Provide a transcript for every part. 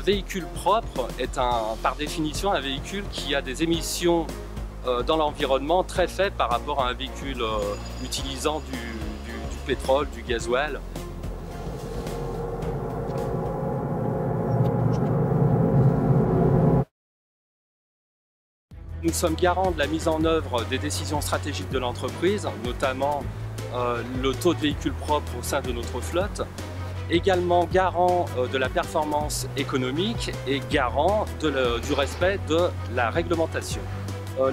véhicule propre est par définition un véhicule qui a des émissions dans l'environnement très faibles par rapport à un véhicule utilisant du pétrole, du gasoil. Nous sommes garants de la mise en œuvre des décisions stratégiques de l'entreprise, notamment le taux de véhicules propres au sein de notre flotte, également garant de la performance économique et garant du respect de la réglementation.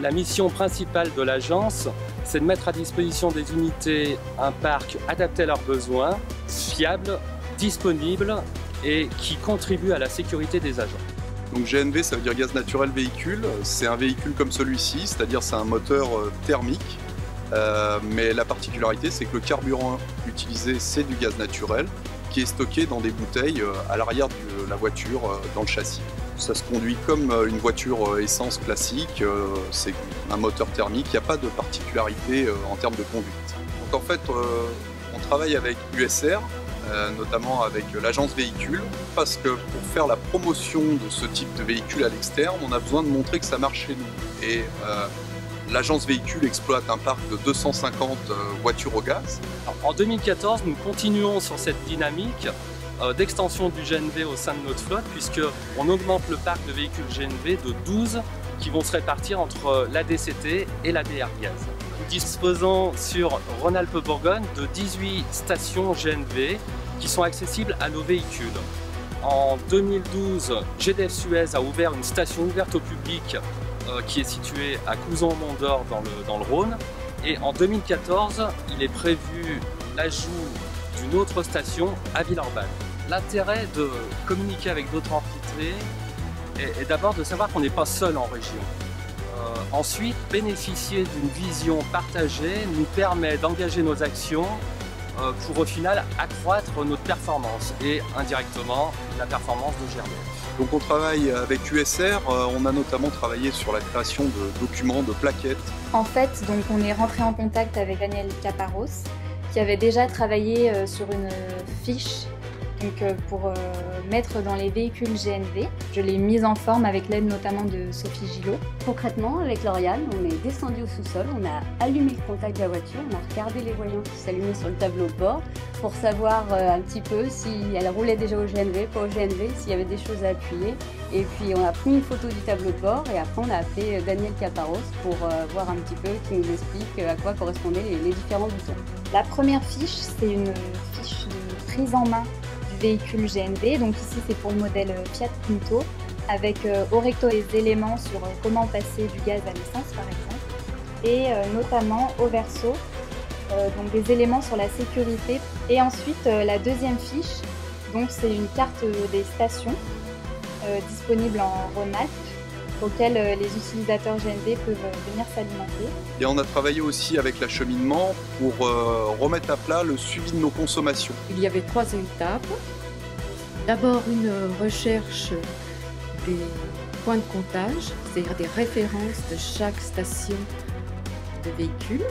La mission principale de l'agence, c'est de mettre à disposition des unités un parc adapté à leurs besoins, fiable, disponible et qui contribue à la sécurité des agents. Donc GNV, ça veut dire gaz naturel véhicule. C'est un véhicule comme celui-ci, c'est-à-dire c'est un moteur thermique. Mais la particularité, c'est que le carburant utilisé, c'est du gaz naturel qui est stocké dans des bouteilles à l'arrière de la voiture, dans le châssis. Ça se conduit comme une voiture essence classique, c'est un moteur thermique, il n'y a pas de particularité en termes de conduite. Donc en fait, on travaille avec USR, notamment avec l'agence véhicule, parce que pour faire la promotion de ce type de véhicule à l'externe, on a besoin de montrer que ça marche chez nous. Et l'agence véhicule exploite un parc de 250 voitures au gaz. En 2014, nous continuons sur cette dynamique d'extension du GNV au sein de notre flotte, puisqu'on augmente le parc de véhicules GNV de 12 qui vont se répartir entre la DCT et la DR Gaz. Nous disposons sur Rhône-Alpes-Bourgogne de 18 stations GNV qui sont accessibles à nos véhicules. En 2012, GDF Suez a ouvert une station ouverte au public qui est située à Couzon-Mont-d'Or dans le Rhône. Et en 2014, il est prévu l'ajout d'une autre station à Villeurbanne. L'intérêt de communiquer avec d'autres entités est d'abord de savoir qu'on n'est pas seul en région. Ensuite, bénéficier d'une vision partagée nous permet d'engager nos actions pour au final accroître notre performance et indirectement la performance de GNV. Donc on travaille avec USR, on a notamment travaillé sur la création de documents, de plaquettes. En fait, donc on est rentré en contact avec Daniel Caparros qui avait déjà travaillé sur une fiche pour mettre dans les véhicules GNV. Je l'ai mise en forme avec l'aide notamment de Sophie Gillot. Concrètement, avec Lauriane, on est descendu au sous-sol, on a allumé le contact de la voiture, on a regardé les voyants qui s'allumaient sur le tableau de bord pour savoir un petit peu si elle roulait déjà au GNV, pas au GNV, s'il y avait des choses à appuyer. Et puis on a pris une photo du tableau de bord et après on a appelé Daniel Caparros pour voir un petit peu, qui nous explique à quoi correspondaient les différents boutons. La première fiche, c'est une fiche de prise en main véhicule GNV, donc ici c'est pour le modèle Fiat Punto, avec au recto des éléments sur comment passer du gaz à l'essence par exemple, et notamment au verso, donc des éléments sur la sécurité. Et ensuite la deuxième fiche, donc c'est une carte des stations disponible en Rhône-Alpes, auxquelles les utilisateurs GNV peuvent venir s'alimenter. Et on a travaillé aussi avec l'acheminement pour remettre à plat le suivi de nos consommations. Il y avait 3 étapes. D'abord une recherche des points de comptage, c'est-à-dire des références de chaque station de véhicule.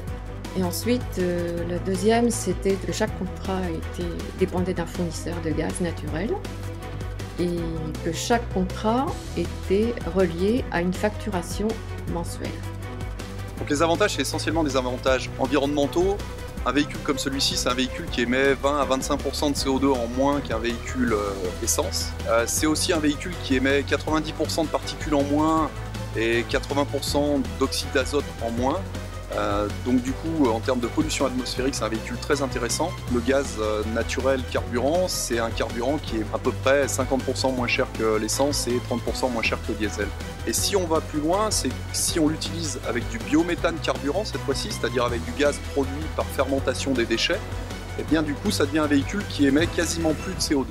Et ensuite, la deuxième, c'était que chaque contrat dépendait d'un fournisseur de gaz naturel, et que chaque contrat était relié à une facturation mensuelle. Donc les avantages, c'est essentiellement des avantages environnementaux. Un véhicule comme celui-ci, c'est un véhicule qui émet 20 à 25% de CO2 en moins qu'un véhicule essence. C'est aussi un véhicule qui émet 90% de particules en moins et 80% d'oxyde d'azote en moins. Donc du coup, en termes de pollution atmosphérique, c'est un véhicule très intéressant. Le gaz naturel carburant, c'est un carburant qui est à peu près 50% moins cher que l'essence et 30% moins cher que le diesel. Et si on va plus loin, c'est si on l'utilise avec du biométhane carburant cette fois-ci, c'est-à-dire avec du gaz produit par fermentation des déchets, et bien du coup ça devient un véhicule qui émet quasiment plus de CO2.